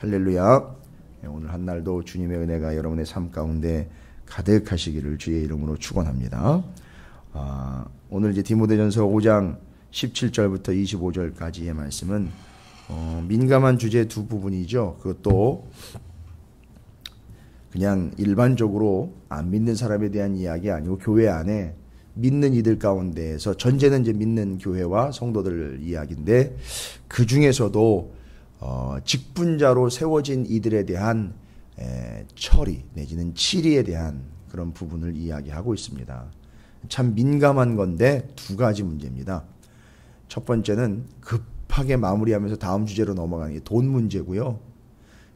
할렐루야. 오늘 한 날도 주님의 은혜가 여러분의 삶 가운데 가득하시기를 주의 이름으로 축원합니다. 오늘 이제 디모데전서 5장 17절부터 25절까지의 말씀은 민감한 주제 두 부분이죠. 그것도 그냥 일반적으로 안 믿는 사람에 대한 이야기 아니고 교회 안에 믿는 이들 가운데에서 전제는 이제 믿는 교회와 성도들 이야기인데 그 중에서도 직분자로 세워진 이들에 대한 처리 내지는 치리에 대한 그런 부분을 이야기하고 있습니다. 참 민감한 건데 두 가지 문제입니다. 첫 번째는 급하게 마무리하면서 다음 주제로 넘어가는 게 돈 문제고요.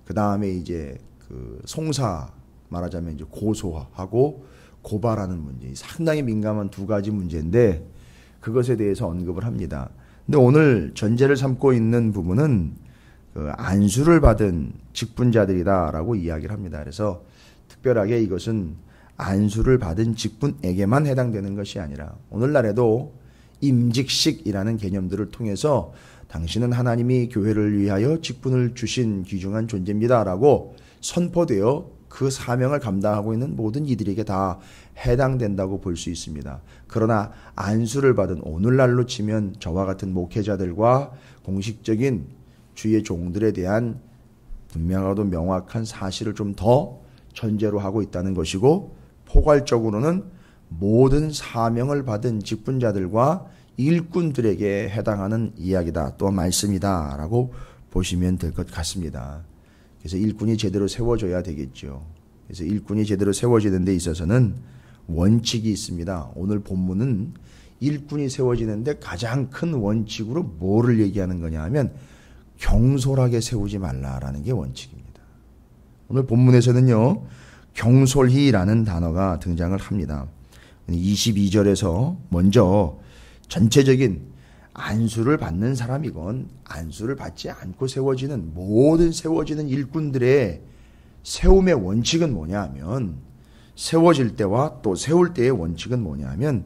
그 다음에 이제 그 송사 말하자면 이제 고소하고 고발하는 문제, 상당히 민감한 두 가지 문제인데 그것에 대해서 언급을 합니다. 근데 오늘 전제를 삼고 있는 부분은 그 안수를 받은 직분자들이다라고 이야기를 합니다. 그래서 특별하게 이것은 안수를 받은 직분에게만 해당되는 것이 아니라 오늘날에도 임직식이라는 개념들을 통해서 당신은 하나님이 교회를 위하여 직분을 주신 귀중한 존재입니다라고 선포되어 그 사명을 감당하고 있는 모든 이들에게 다 해당된다고 볼 수 있습니다. 그러나 안수를 받은 오늘날로 치면 저와 같은 목회자들과 공식적인 주의 종들에 대한 분명하고도 명확한 사실을 좀 더 전제로 하고 있다는 것이고 포괄적으로는 모든 사명을 받은 직분자들과 일꾼들에게 해당하는 이야기다 또 말씀이다 라고 보시면 될 것 같습니다. 그래서 일꾼이 제대로 세워져야 되겠죠. 그래서 일꾼이 제대로 세워지는 데 있어서는 원칙이 있습니다. 오늘 본문은 일꾼이 세워지는데 가장 큰 원칙으로 뭐를 얘기하는 거냐 하면 경솔하게 세우지 말라라는 게 원칙입니다. 오늘 본문에서는요, 경솔히라는 단어가 등장을 합니다. 22절에서 먼저 전체적인 안수를 받는 사람이건 안수를 받지 않고 세워지는 모든 세워지는 일꾼들의 세움의 원칙은 뭐냐 하면 세워질 때와 또 세울 때의 원칙은 뭐냐 하면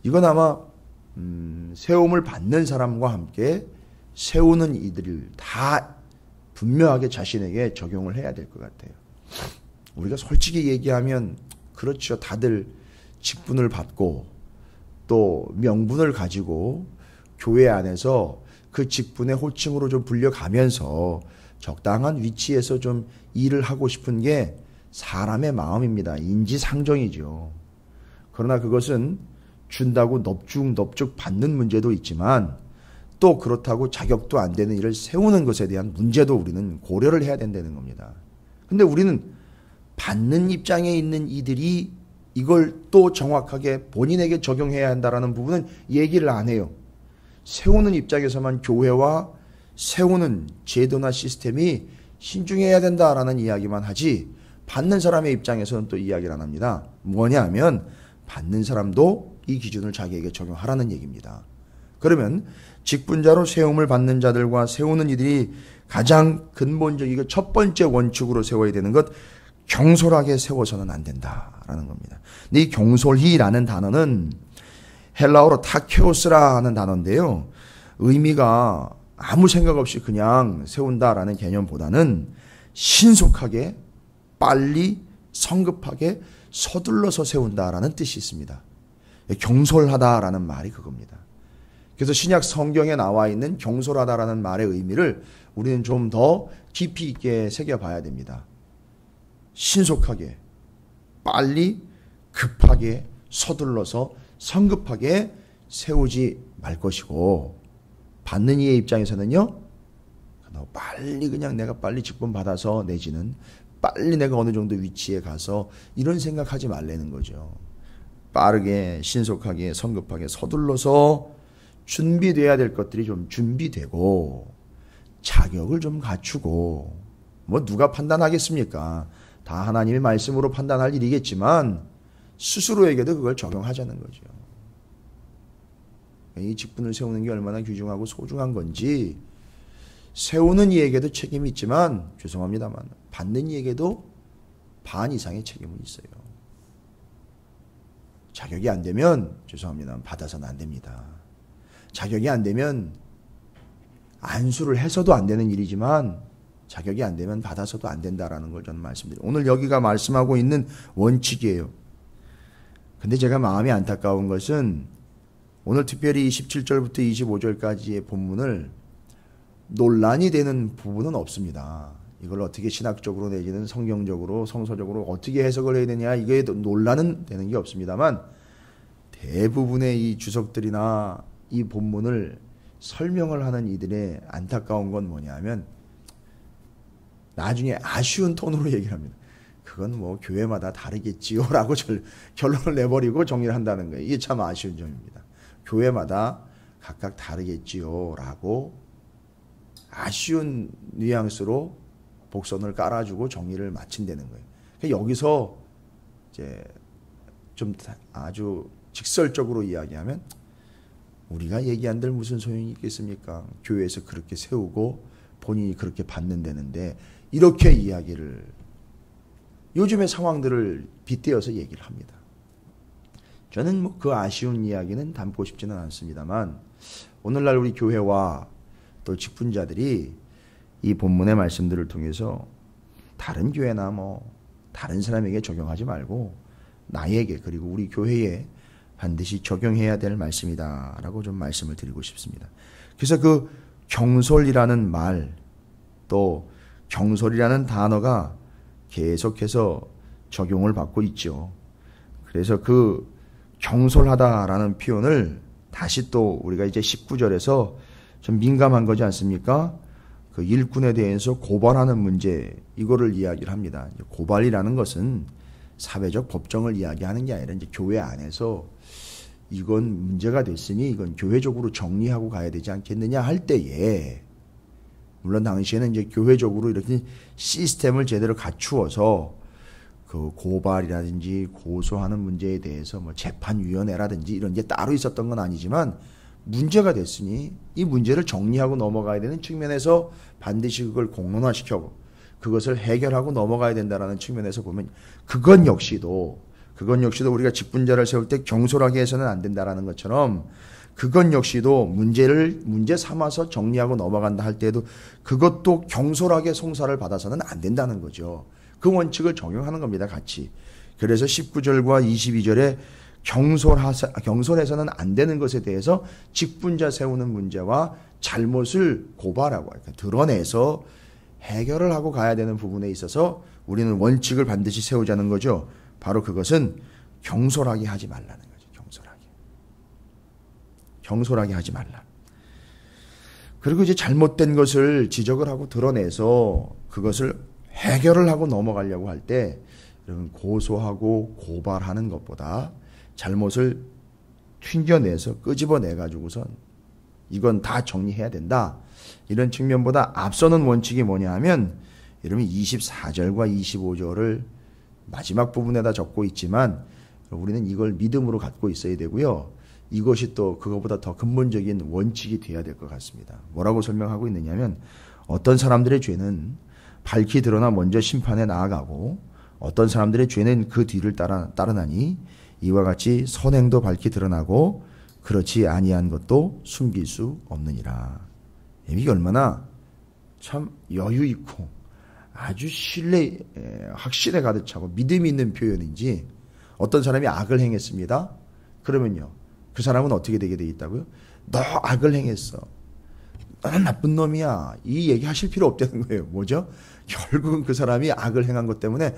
이건 아마 세움을 받는 사람과 함께 세우는 이들을 다 분명하게 자신에게 적용을 해야 될 것 같아요. 우리가 솔직히 얘기하면 그렇죠. 다들 직분을 받고 또 명분을 가지고 교회 안에서 그 직분의 호칭으로 좀 불려가면서 적당한 위치에서 좀 일을 하고 싶은 게 사람의 마음입니다. 인지상정이죠. 그러나 그것은 준다고 넙죽 받는 문제도 있지만 또 그렇다고 자격도 안 되는 일을 세우는 것에 대한 문제도 우리는 고려를 해야 된다는 겁니다. 근데 우리는 받는 입장에 있는 이들이 이걸 또 정확하게 본인에게 적용해야 한다는 부분은 얘기를 안 해요. 세우는 입장에서만 교회와 세우는 제도나 시스템이 신중해야 된다라는 이야기만 하지 받는 사람의 입장에서는 또 이야기를 안 합니다. 뭐냐 하면 받는 사람도 이 기준을 자기에게 적용하라는 얘기입니다. 그러면 직분자로 세움을 받는 자들과 세우는 이들이 가장 근본적이고 첫 번째 원칙으로 세워야 되는 것 경솔하게 세워서는 안 된다라는 겁니다. 근데 이 경솔히라는 단어는 헬라어로 타케오스라는 단어인데요. 의미가 아무 생각 없이 그냥 세운다라는 개념보다는 신속하게 빨리 성급하게 서둘러서 세운다라는 뜻이 있습니다. 경솔하다라는 말이 그겁니다. 그래서 신약 성경에 나와 있는 경솔하다라는 말의 의미를 우리는 좀 더 깊이 있게 새겨봐야 됩니다. 신속하게, 빨리, 급하게, 서둘러서 성급하게 세우지 말 것이고 받는 이의 입장에서는요. 빨리 그냥 내가 빨리 직분 받아서 내지는 빨리 내가 어느 정도 위치에 가서 이런 생각하지 말라는 거죠. 빠르게, 신속하게, 성급하게 서둘러서 준비돼야 될 것들이 좀 준비되고 자격을 좀 갖추고 뭐 누가 판단하겠습니까? 다 하나님의 말씀으로 판단할 일이겠지만 스스로에게도 그걸 적용하자는 거죠. 이 직분을 세우는 게 얼마나 귀중하고 소중한 건지 세우는 이에게도 책임이 있지만 죄송합니다만 받는 이에게도 반 이상의 책임은 있어요. 자격이 안 되면 죄송합니다. 받아서는 안 됩니다. 자격이 안 되면 안수를 해서도 안 되는 일이지만 자격이 안 되면 받아서도 안 된다라는 걸 저는 말씀드려요. 오늘 여기가 말씀하고 있는 원칙이에요. 근데 제가 마음이 안타까운 것은 오늘 특별히 17절부터 25절까지의 본문을 논란이 되는 부분은 없습니다. 이걸 어떻게 신학적으로 내지는 성경적으로 성서적으로 어떻게 해석을 해야 되냐 이게 논란은 되는 게 없습니다만 대부분의 이 주석들이나 이 본문을 설명을 하는 이들의 안타까운 건 뭐냐면 나중에 아쉬운 톤으로 얘기를 합니다. 그건 뭐 교회마다 다르겠지요 라고 결론을 내버리고 정리를 한다는 거예요. 이게 참 아쉬운 점입니다. 교회마다 각각 다르겠지요 라고 아쉬운 뉘앙스로 복선을 깔아주고 정리를 마친다는 거예요. 그러니까 여기서 이제 좀 아주 직설적으로 이야기하면 우리가 얘기한들 무슨 소용이 있겠습니까? 교회에서 그렇게 세우고 본인이 그렇게 받는다는데 이렇게 이야기를 요즘의 상황들을 빗대어서 얘기를 합니다. 저는 뭐 그 아쉬운 이야기는 담고 싶지는 않습니다만 오늘날 우리 교회와 또 직분자들이 이 본문의 말씀들을 통해서 다른 교회나 뭐 다른 사람에게 적용하지 말고 나에게 그리고 우리 교회에 반드시 적용해야 될 말씀이다라고 좀 말씀을 드리고 싶습니다. 그래서 그 경솔이라는 말 또 경솔이라는 단어가 계속해서 적용을 받고 있죠. 그래서 그 경솔하다라는 표현을 다시 또 우리가 이제 19절에서 좀 민감한 거지 않습니까? 그 일꾼에 대해서 고발하는 문제 이거를 이야기를 합니다. 고발이라는 것은 사회적 법정을 이야기하는 게 아니라 이제 교회 안에서 이건 문제가 됐으니 이건 교회적으로 정리하고 가야 되지 않겠느냐 할 때에 물론 당시에는 이제 교회적으로 이렇게 시스템을 제대로 갖추어서 그 고발이라든지 고소하는 문제에 대해서 뭐 재판위원회라든지 이런 게 따로 있었던 건 아니지만 문제가 됐으니 이 문제를 정리하고 넘어가야 되는 측면에서 반드시 그걸 공론화시켜 그것을 해결하고 넘어가야 된다라는 측면에서 보면 그건 역시도 우리가 직분자를 세울 때 경솔하게 해서는 안 된다라는 것처럼 그건 역시도 문제 삼아서 정리하고 넘어간다 할 때에도 그것도 경솔하게 송사를 받아서는 안 된다는 거죠. 그 원칙을 적용하는 겁니다. 같이. 그래서 19절과 22절에 경솔해서는 안 되는 것에 대해서 직분자 세우는 문제와 잘못을 고발하고 드러내서 해결을 하고 가야 되는 부분에 있어서 우리는 원칙을 반드시 세우자는 거죠. 바로 그것은 경솔하게 하지 말라는 거죠. 경솔하게 하지 말라. 그리고 이제 잘못된 것을 지적을 하고 드러내서 그것을 해결을 하고 넘어가려고 할 때 여러분 고소하고 고발하는 것보다 잘못을 튕겨내서 끄집어내 가지고선 이건 다 정리해야 된다. 이런 측면보다 앞서는 원칙이 뭐냐 하면 여러분 24절과 25절을 마지막 부분에다 적고 있지만 우리는 이걸 믿음으로 갖고 있어야 되고요. 이것이 또 그것보다 더 근본적인 원칙이 되어야 될 것 같습니다. 뭐라고 설명하고 있느냐면 어떤 사람들의 죄는 밝히 드러나 먼저 심판에 나아가고 어떤 사람들의 죄는 그 뒤를 따르나니 이와 같이 선행도 밝히 드러나고 그렇지 아니한 것도 숨길 수 없느니라. 이게 얼마나 참 여유 있고 아주 확신에 가득 차고 믿음이 있는 표현인지 어떤 사람이 악을 행했습니다. 그러면요. 그 사람은 어떻게 되게 돼 있다고요? 너 악을 행했어. 너는 나쁜 놈이야. 이 얘기 하실 필요 없다는 거예요. 뭐죠? 결국은 그 사람이 악을 행한 것 때문에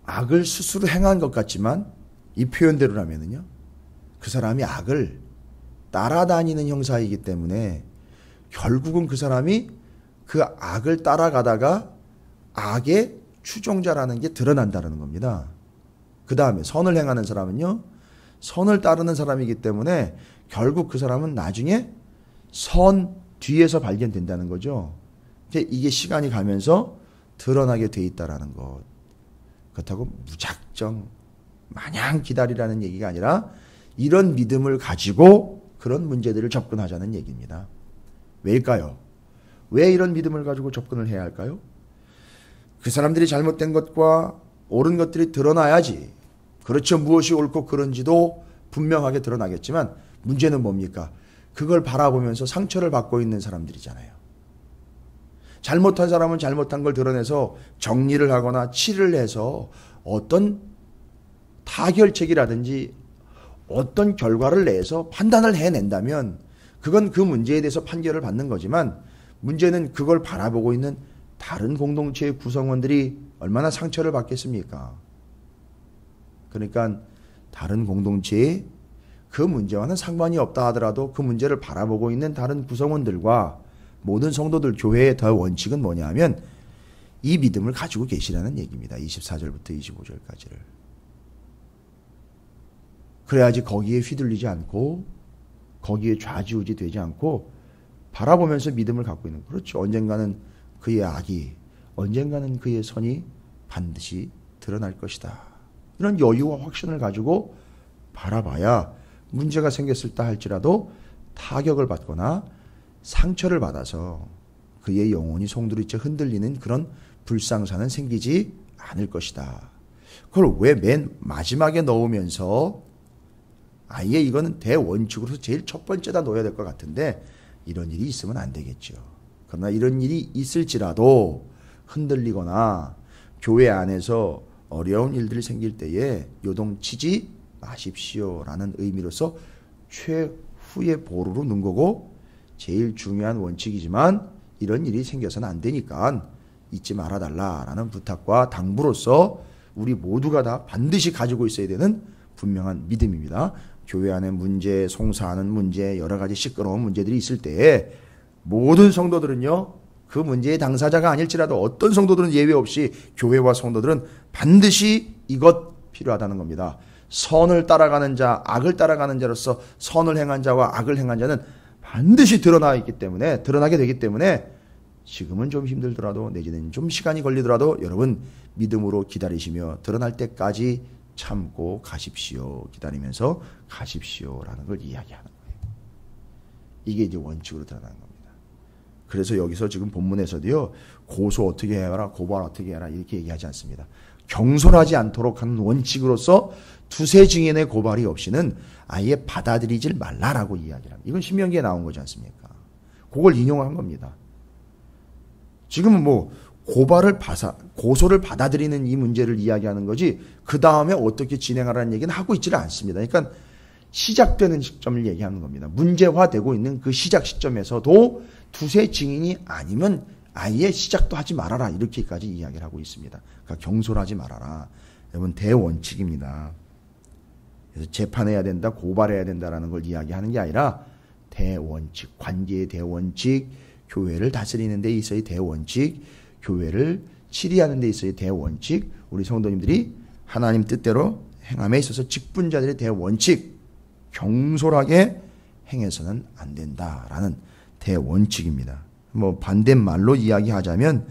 악을 스스로 행한 것 같지만 이 표현대로라면은요. 그 사람이 악을 따라다니는 형사이기 때문에 결국은 그 사람이 그 악을 따라가다가 악의 추종자라는 게 드러난다는 겁니다. 그 다음에 선을 행하는 사람은요. 선을 따르는 사람이기 때문에 결국 그 사람은 나중에 선 뒤에서 발견된다는 거죠. 이게 시간이 가면서 드러나게 돼 있다라는 것. 그렇다고 무작정 마냥 기다리라는 얘기가 아니라 이런 믿음을 가지고 그런 문제들을 접근하자는 얘기입니다. 왜일까요? 왜 이런 믿음을 가지고 접근을 해야 할까요? 그 사람들이 잘못된 것과 옳은 것들이 드러나야지. 그렇죠. 무엇이 옳고 그른지도 분명하게 드러나겠지만 문제는 뭡니까? 그걸 바라보면서 상처를 받고 있는 사람들이잖아요. 잘못한 사람은 잘못한 걸 드러내서 정리를 하거나 치를 해서 어떤 타결책이라든지 어떤 결과를 내서 판단을 해낸다면 그건 그 문제에 대해서 판결을 받는 거지만, 문제는 그걸 바라보고 있는 다른 공동체의 구성원들이 얼마나 상처를 받겠습니까? 그러니까 다른 공동체에 그 문제와는 상관이 없다 하더라도 그 문제를 바라보고 있는 다른 구성원들과 모든 성도들, 교회의 더 원칙은 뭐냐 하면 이 믿음을 가지고 계시라는 얘기입니다. 24절부터 25절까지를. 그래야지 거기에 휘둘리지 않고 거기에 좌지우지 되지 않고 바라보면서 믿음을 갖고 있는. 그렇죠. 언젠가는 그의 악이, 언젠가는 그의 선이 반드시 드러날 것이다. 이런 여유와 확신을 가지고 바라봐야 문제가 생겼을 때 할지라도 타격을 받거나 상처를 받아서 그의 영혼이 송두리째 흔들리는 그런 불상사는 생기지 않을 것이다. 그걸 왜 맨 마지막에 넣으면서 아예 이거는 대원칙으로서 제일 첫 번째다 넣어야 될 것 같은데 이런 일이 있으면 안 되겠죠. 그러나 이런 일이 있을지라도 흔들리거나 교회 안에서 어려운 일들이 생길 때에 요동치지 마십시오라는 의미로서 최후의 보루로 넣은 거고, 제일 중요한 원칙이지만 이런 일이 생겨서는 안 되니까 잊지 말아달라라는 부탁과 당부로서 우리 모두가 다 반드시 가지고 있어야 되는 분명한 믿음입니다. 교회 안에 문제, 송사하는 문제, 여러 가지 시끄러운 문제들이 있을 때에 모든 성도들은요, 그 문제의 당사자가 아닐지라도 어떤 성도들은 예외 없이 교회와 성도들은 반드시 이것 필요하다는 겁니다. 선을 따라가는 자, 악을 따라가는 자로서 선을 행한 자와 악을 행한 자는 반드시 드러나게 되기 때문에 지금은 좀 힘들더라도 내지는 좀 시간이 걸리더라도 여러분 믿음으로 기다리시며 드러날 때까지 참고 가십시오. 기다리면서 가십시오라는 걸 이야기하는 거예요. 이게 이제 원칙으로 드러나는 겁니다. 그래서 여기서 지금 본문에서도요, 고소 어떻게 해라, 고발 어떻게 해라 이렇게 얘기하지 않습니다. 경솔하지 않도록 하는 원칙으로서 두세 증인의 고발이 없이는 아예 받아들이질 말라라고 이야기를 합니다. 이건 신명기에 나온 거지 않습니까? 그걸 인용한 겁니다. 지금은 뭐 고소를 받아들이는 이 문제를 이야기하는 거지 그 다음에 어떻게 진행하라는 얘기는 하고 있지를 않습니다. 그러니까 시작되는 시점을 얘기하는 겁니다. 문제화되고 있는 그 시작 시점에서도 두세 증인이 아니면 아예 시작도 하지 말아라 이렇게까지 이야기를 하고 있습니다. 그러니까 경솔하지 말아라. 여러분 대원칙입니다. 그래서 재판해야 된다, 고발해야 된다라는 걸 이야기하는 게 아니라 대원칙, 관계의 대원칙, 교회를 다스리는 데 있어의 대원칙, 교회를 치리하는 데 있어의 대원칙, 우리 성도님들이 하나님 뜻대로 행함에 있어서 직분자들의 대원칙, 경솔하게 행해서는 안 된다라는 대원칙입니다. 뭐 반대말로 이야기하자면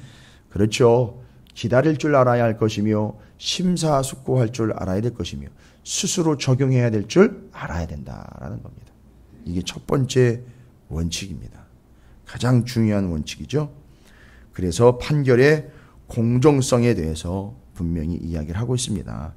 그렇죠. 기다릴 줄 알아야 할 것이며 심사숙고할 줄 알아야 될 것이며 스스로 적용해야 될 줄 알아야 된다라는 겁니다. 이게 첫 번째 원칙입니다. 가장 중요한 원칙이죠. 그래서 판결의 공정성에 대해서 분명히 이야기를 하고 있습니다.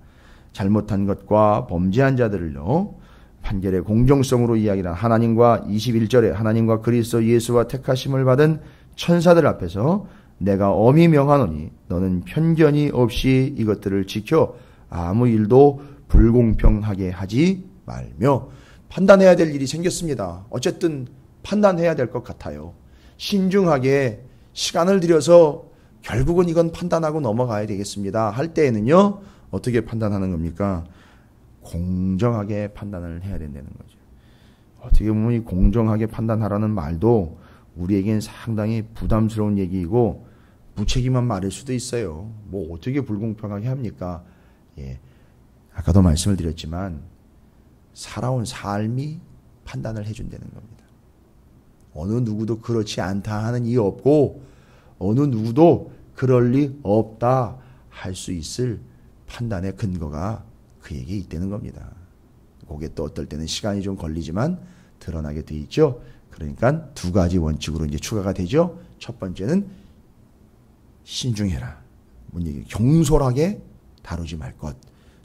잘못한 것과 범죄한 자들을요, 판결의 공정성으로 이야기를 한 하나님과 21절에 하나님과 그리스도 예수와 택하심을 받은 천사들 앞에서 내가 엄히 명하노니 너는 편견이 없이 이것들을 지켜 아무 일도 불공평하게 하지 말며. 판단해야 될 일이 생겼습니다. 어쨌든 판단해야 될 것 같아요. 신중하게 시간을 들여서 결국은 이건 판단하고 넘어가야 되겠습니다 할 때에는요, 어떻게 판단하는 겁니까? 공정하게 판단을 해야 된다는 거죠. 어떻게 보면 이 공정하게 판단하라는 말도 우리에겐 상당히 부담스러운 얘기이고 무책임한 말일 수도 있어요. 뭐 어떻게 불공평하게 합니까? 예, 아까도 말씀을 드렸지만 살아온 삶이 판단을 해준다는 겁니다. 어느 누구도 그렇지 않다 하는 이 없고 어느 누구도 그럴 리 없다 할 수 있을 판단의 근거가 그에게 있다는 겁니다. 그게 또 어떨 때는 시간이 좀 걸리지만 드러나게 돼 있죠. 그러니까 두 가지 원칙으로 이제 추가가 되죠. 첫 번째는 신중해라. 경솔하게 다루지 말 것.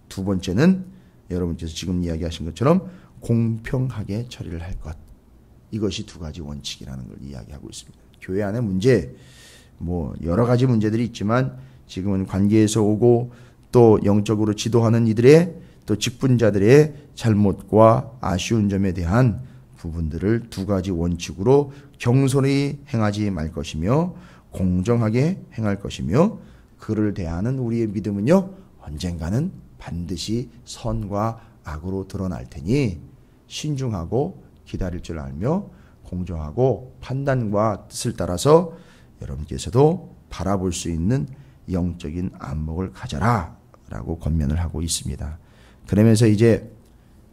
두 번째는 여러분께서 지금 이야기하신 것처럼 공평하게 처리를 할 것. 이것이 두 가지 원칙이라는 걸 이야기하고 있습니다. 교회 안의 문제, 뭐 여러 가지 문제들이 있지만 지금은 관계에서 오고 또 영적으로 지도하는 이들의 또 직분자들의 잘못과 아쉬운 점에 대한 부분들을 두 가지 원칙으로 경솔히 행하지 말 것이며 공정하게 행할 것이며 그를 대하는 우리의 믿음은요 언젠가는 반드시 선과 악으로 드러날 테니 신중하고 기다릴 줄 알며 공정하고 판단과 뜻을 따라서 여러분께서도 바라볼 수 있는 영적인 안목을 가져라 라고 권면을 하고 있습니다. 그러면서 이제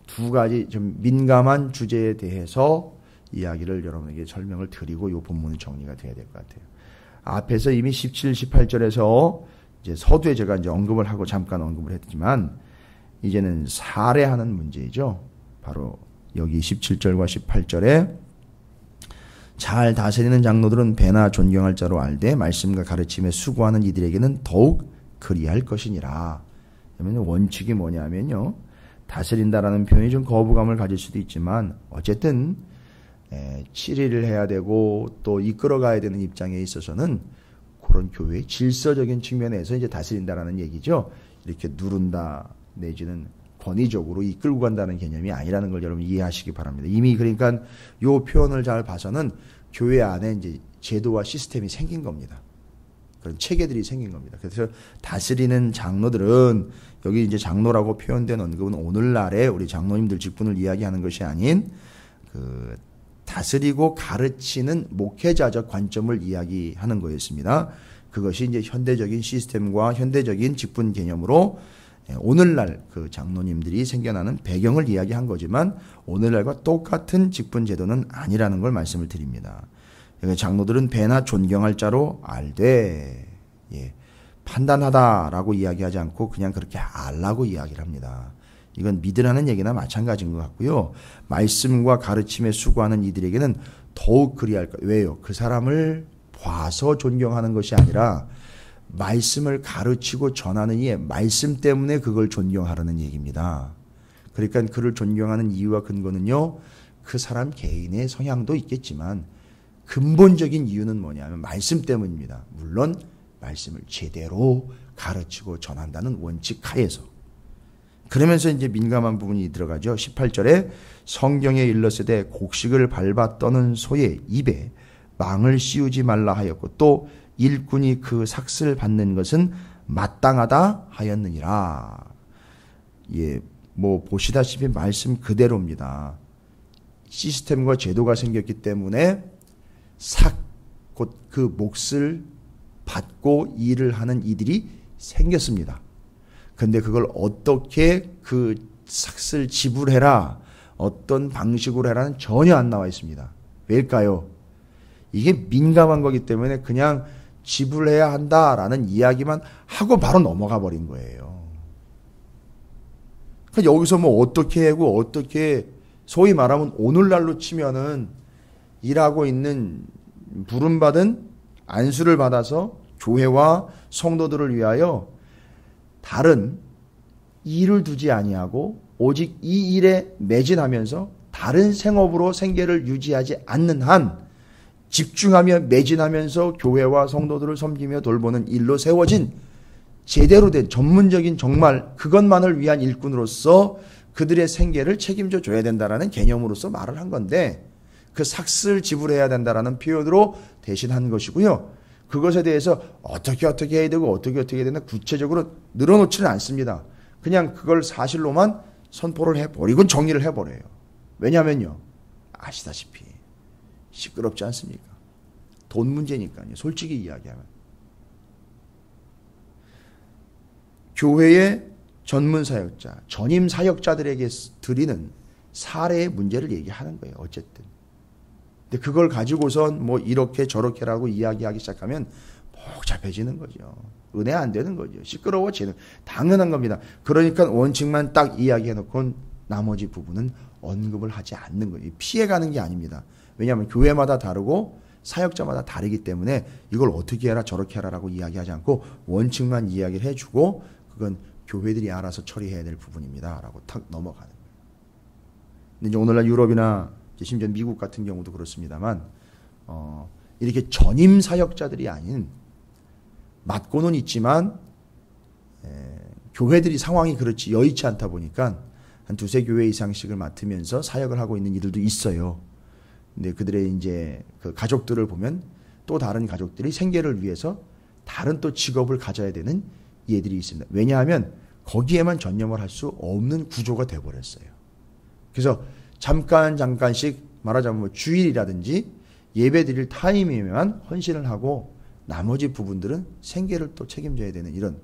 두 가지 좀 민감한 주제에 대해서 이야기를 여러분에게 설명을 드리고 이 본문이 정리가 돼야 될 것 같아요. 앞에서 이미 17, 18절에서 이제 서두에 제가 이제 언급을 하고 잠깐 언급을 했지만 이제는 살해하는 문제이죠. 바로 여기 17절과 18절에 잘 다스리는 장로들은 배나 존경할 자로 알되 말씀과 가르침에 수고하는 이들에게는 더욱 그리할 것이니라. 그러면 원칙이 뭐냐면요. 다스린다라는 표현이 좀 거부감을 가질 수도 있지만 어쨌든 치리를 해야 되고 또 이끌어가야 되는 입장에 있어서는 그런 교회의 질서적인 측면에서 이제 다스린다라는 얘기죠. 이렇게 누른다 내지는 권위적으로 이끌고 간다는 개념이 아니라는 걸 여러분 이해하시기 바랍니다. 이미 그러니까 요 표현을 잘 봐서는 교회 안에 이제 제도와 시스템이 생긴 겁니다. 그런 체계들이 생긴 겁니다. 그래서 다스리는 장로들은 여기 이제 장로라고 표현된 언급은 오늘날의 우리 장로님들 직분을 이야기하는 것이 아닌 그 다스리고 가르치는 목회자적 관점을 이야기하는 거였습니다. 그것이 이제 현대적인 시스템과 현대적인 직분 개념으로 오늘날 그 장로님들이 생겨나는 배경을 이야기한 거지만 오늘날과 똑같은 직분 제도는 아니라는 걸 말씀을 드립니다. 장로들은 배나 존경할 자로 알되 판단하다라고 이야기하지 않고 그냥 그렇게 알라고 이야기를 합니다. 이건 믿으라는 얘기나 마찬가지인 것 같고요. 말씀과 가르침에 수고하는 이들에게는 더욱 그리할 거예요. 왜요? 그 사람을 봐서 존경하는 것이 아니라 말씀을 가르치고 전하는 이의 말씀 때문에 그걸 존경하라는 얘기입니다. 그러니까 그를 존경하는 이유와 근거는요. 그 사람 개인의 성향도 있겠지만 근본적인 이유는 뭐냐면 말씀 때문입니다. 물론 말씀을 제대로 가르치고 전한다는 원칙 하에서. 그러면서 이제 민감한 부분이 들어가죠. 18절에 성경에 일렀으되 곡식을 밟아 떠는 소의 입에 망을 씌우지 말라 하였고 또 일꾼이 그 삭슬 받는 것은 마땅하다 하였느니라. 뭐 보시다시피 말씀 그대로입니다. 시스템과 제도가 생겼기 때문에 곧 그 몫을 받고 일을 하는 이들이 생겼습니다. 근데 그걸 어떻게 그 삭슬 지불해라, 어떤 방식으로 해라는 전혀 안 나와 있습니다. 왜일까요? 이게 민감한 거기 때문에 그냥 지불해야 한다라는 이야기만 하고 바로 넘어가 버린 거예요. 그러니까 여기서 뭐 어떻게 하고 어떻게 소위 말하면 오늘날로 치면은 일하고 있는 부름받은 안수를 받아서 교회와 성도들을 위하여 다른 일을 두지 아니하고 오직 이 일에 매진하면서 다른 생업으로 생계를 유지하지 않는 한 집중하며 매진하면서 교회와 성도들을 섬기며 돌보는 일로 세워진 제대로 된 전문적인 정말 그것만을 위한 일꾼으로서 그들의 생계를 책임져 줘야 된다라는 개념으로서 말을 한 건데 그 삭슬 지불해야 된다라는 표현으로 대신한 것이고요. 그것에 대해서 어떻게 해야 되고 어떻게 해야 되나 구체적으로 늘어놓지는 않습니다. 그냥 그걸 사실로만 선포를 해버리고 정리를 해버려요. 왜냐면요. 아시다시피 시끄럽지 않습니까? 돈 문제니까요. 솔직히 이야기하면. 교회의 전문 사역자, 전임 사역자들에게 드리는 사례의 문제를 얘기하는 거예요. 어쨌든. 근데 그걸 가지고선 뭐 이렇게 저렇게라고 이야기하기 시작하면 복잡해지는 거죠. 은혜 안 되는 거죠. 시끄러워지는 당연한 겁니다. 그러니까 원칙만 딱 이야기해놓고 나머지 부분은 언급을 하지 않는 거예요. 피해가는 게 아닙니다. 왜냐하면 교회마다 다르고 사역자마다 다르기 때문에 이걸 어떻게 해라 저렇게 해라라고 이야기하지 않고 원칙만 이야기를 해주고 그건 교회들이 알아서 처리해야 될 부분입니다. 라고 탁 넘어가는 거예요. 근데 이제 오늘날 유럽이나 심지어 미국 같은 경우도 그렇습니다만 이렇게 전임 사역자들이 아닌 맡고는 있지만 교회들이 상황이 그렇지 여의치 않다 보니까 한 두세 교회 이상씩을 맡으면서 사역을 하고 있는 이들도 있어요. 근데 그들의 이제 그 가족들을 보면 또 다른 가족들이 생계를 위해서 다른 또 직업을 가져야 되는 예들이 있습니다. 왜냐하면 거기에만 전념을 할 수 없는 구조가 되어버렸어요. 그래서 잠깐씩 말하자면 뭐 주일이라든지 예배 드릴 타임이면 헌신을 하고 나머지 부분들은 생계를 또 책임져야 되는 이런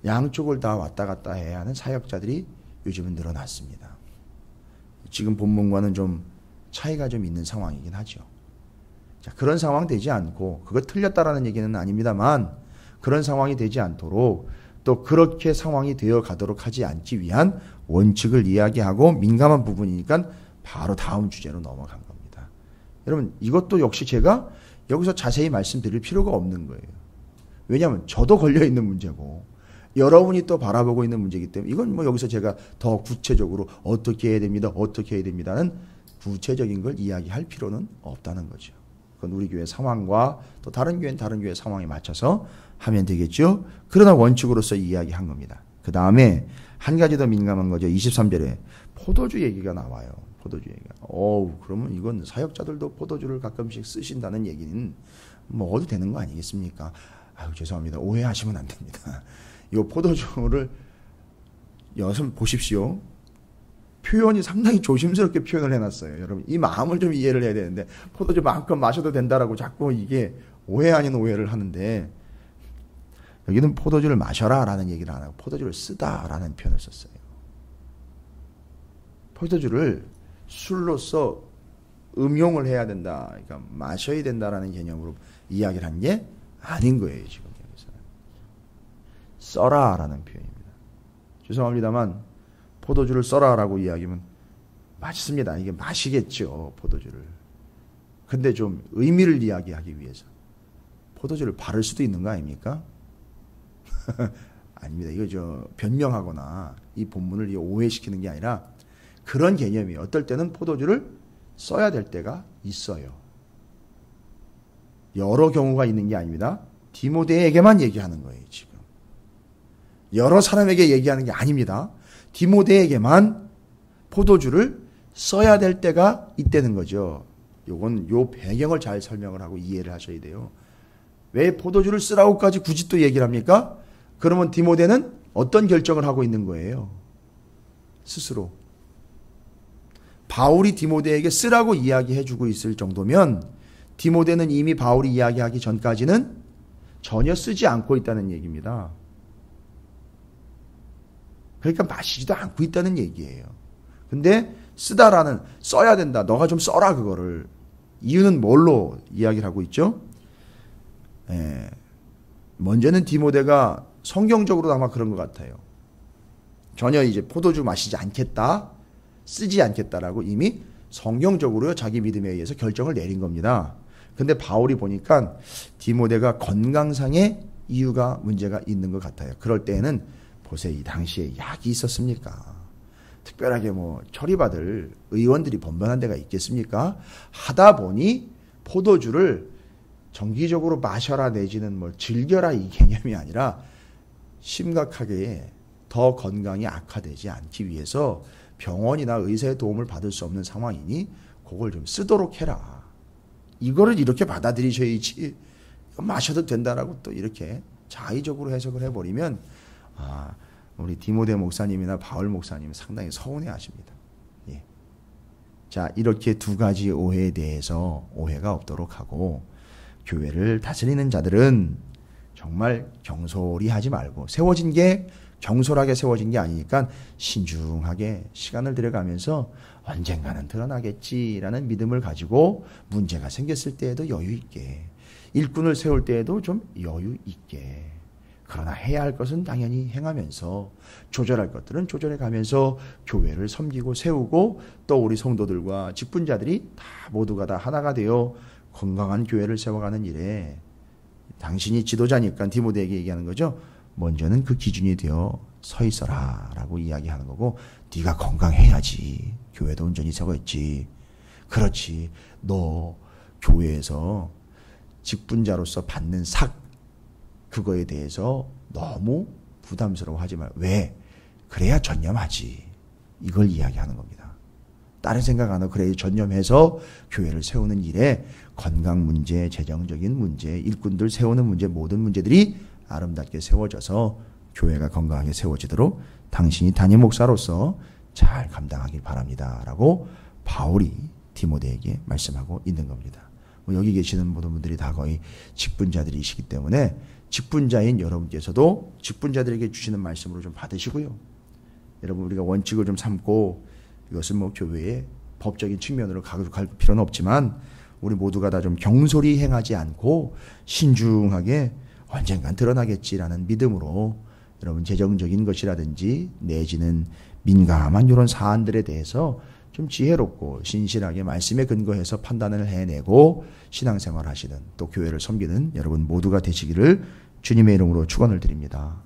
양쪽을 다 왔다 갔다 해야 하는 사역자들이 요즘은 늘어났습니다. 지금 본문과는 좀 차이가 좀 있는 상황이긴 하죠. 자, 그런 상황 되지 않고 그거 틀렸다라는 얘기는 아닙니다만 그런 상황이 되지 않도록 또 그렇게 상황이 되어 가도록 하지 않기 위한 원칙을 이야기하고 민감한 부분이니까 바로 다음 주제로 넘어간 겁니다. 여러분 이것도 역시 제가 여기서 자세히 말씀드릴 필요가 없는 거예요. 왜냐하면 저도 걸려있는 문제고 여러분이 또 바라보고 있는 문제이기 때문에 이건 뭐 여기서 제가 더 구체적으로 어떻게 해야 됩니다. 어떻게 해야 됩니다는 구체적인 걸 이야기할 필요는 없다는 거죠. 그건 우리 교회 상황과 또 다른 교회는 다른 교회 상황에 맞춰서 하면 되겠죠. 그러나 원칙으로서 이야기한 겁니다. 그 다음에 한 가지 더 민감한 거죠. 23절에 포도주 얘기가 나와요. 포도주 얘기가. 그러면 이건 사역자들도 포도주를 가끔씩 쓰신다는 얘기는 먹어도 되는 거 아니겠습니까? 아유, 죄송합니다. 오해하시면 안 됩니다. 이 포도주를 여러분 보십시오. 표현이 상당히 조심스럽게 표현을 해놨어요. 여러분 이 마음을 좀 이해를 해야 되는데 포도주 마음껏 마셔도 된다라고 자꾸 이게 오해 아닌 오해를 하는데 여기는 포도주를 마셔라 라는 얘기를 안 하고 포도주를 쓰다 라는 표현을 썼어요. 포도주를 술로서 음용을 해야 된다. 그러니까 마셔야 된다라는 개념으로 이야기를 한 게 아닌 거예요. 지금 여기서는. 써라 라는 표현입니다. 죄송합니다만 포도주를 써라 라고 이야기하면 맞습니다. 이게 마시겠죠. 포도주를. 근데 좀 의미를 이야기하기 위해서 포도주를 바를 수도 있는 거 아닙니까? 아닙니다. 이거 변명하거나 이 본문을 오해시키는 게 아니라 그런 개념이 어떨 때는 포도주를 써야 될 때가 있어요. 여러 경우가 있는 게 아닙니다. 디모데에게만 얘기하는 거예요. 지금. 여러 사람에게 얘기하는 게 아닙니다. 디모데에게만 포도주를 써야 될 때가 있다는 거죠. 요건 요 배경을 잘 설명을 하고 이해를 하셔야 돼요. 왜 포도주를 쓰라고까지 굳이 또 얘기를 합니까? 그러면 디모데는 어떤 결정을 하고 있는 거예요? 스스로. 바울이 디모데에게 쓰라고 이야기해주고 있을 정도면 디모데는 이미 바울이 이야기하기 전까지는 전혀 쓰지 않고 있다는 얘기입니다. 그러니까 마시지도 않고 있다는 얘기예요. 근데 써야 된다. 너가 좀 써라 그거를. 이유는 뭘로 이야기를 하고 있죠? 먼저는 디모데가 성경적으로도 아마 그런 것 같아요. 전혀 이제 포도주 마시지 않겠다, 쓰지 않겠다라고 이미 성경적으로 자기 믿음에 의해서 결정을 내린 겁니다. 근데 바울이 보니까 디모데가 건강상의 이유가 문제가 있는 것 같아요. 그럴 때에는 보세요. 이 당시에 약이 있었습니까? 특별하게 뭐 처리받을 의원들이 번번한 데가 있겠습니까? 하다 보니 포도주를 정기적으로 마셔라 내지는 뭐 즐겨라 이 개념이 아니라 심각하게 더 건강이 악화되지 않기 위해서 병원이나 의사의 도움을 받을 수 없는 상황이니 그걸 좀 쓰도록 해라. 이거를 이렇게 받아들이셔야지 마셔도 된다라고 또 이렇게 자의적으로 해석을 해버리면 우리 디모데 목사님이나 바울 목사님은 상당히 서운해하십니다. 예. 자, 이렇게 두 가지 오해에 대해서 오해가 없도록 하고 교회를 다스리는 자들은 정말 경솔히 하지 말고 세워진 게 경솔하게 세워진 게 아니니까 신중하게 시간을 들여가면서 언젠가는 드러나겠지라는 믿음을 가지고 문제가 생겼을 때에도 여유 있게 일꾼을 세울 때에도 좀 여유 있게 그러나 해야 할 것은 당연히 행하면서 조절할 것들은 조절해 가면서 교회를 섬기고 세우고 또 우리 성도들과 직분자들이 다 모두가 다 하나가 되어 건강한 교회를 세워가는 일에 당신이 지도자니까 디모데에게 얘기하는 거죠. 먼저는 그 기준이 되어 서 있어라 라고 이야기하는 거고 네가 건강해야지 교회도 온전히 서고 있지. 그렇지. 너 교회에서 직분자로서 받는 삭 그거에 대해서 너무 부담스러워하지 말. 왜? 그래야 전념하지. 이걸 이야기하는 겁니다. 다른 생각 안 하고 그래야 전념해서 교회를 세우는 일에 건강 문제, 재정적인 문제, 일꾼들 세우는 문제, 모든 문제들이 아름답게 세워져서 교회가 건강하게 세워지도록 당신이 담임 목사로서 잘 감당하길 바랍니다. 라고 바울이 디모데에게 말씀하고 있는 겁니다. 여기 계시는 모든 분들이 다 거의 직분자들이시기 때문에 직분자인 여러분께서도 직분자들에게 주시는 말씀으로 좀 받으시고요. 여러분 우리가 원칙을 좀 삼고 이것은 뭐 교회의 법적인 측면으로 갈 필요는 없지만 우리 모두가 다 좀 경솔히 행하지 않고 신중하게 언젠간 드러나겠지라는 믿음으로 여러분 재정적인 것이라든지 내지는 민감한 이런 사안들에 대해서 좀 지혜롭고 신실하게 말씀에 근거해서 판단을 해내고 신앙생활 하시는 또 교회를 섬기는 여러분 모두가 되시기를 주님의 이름으로 축원을 드립니다.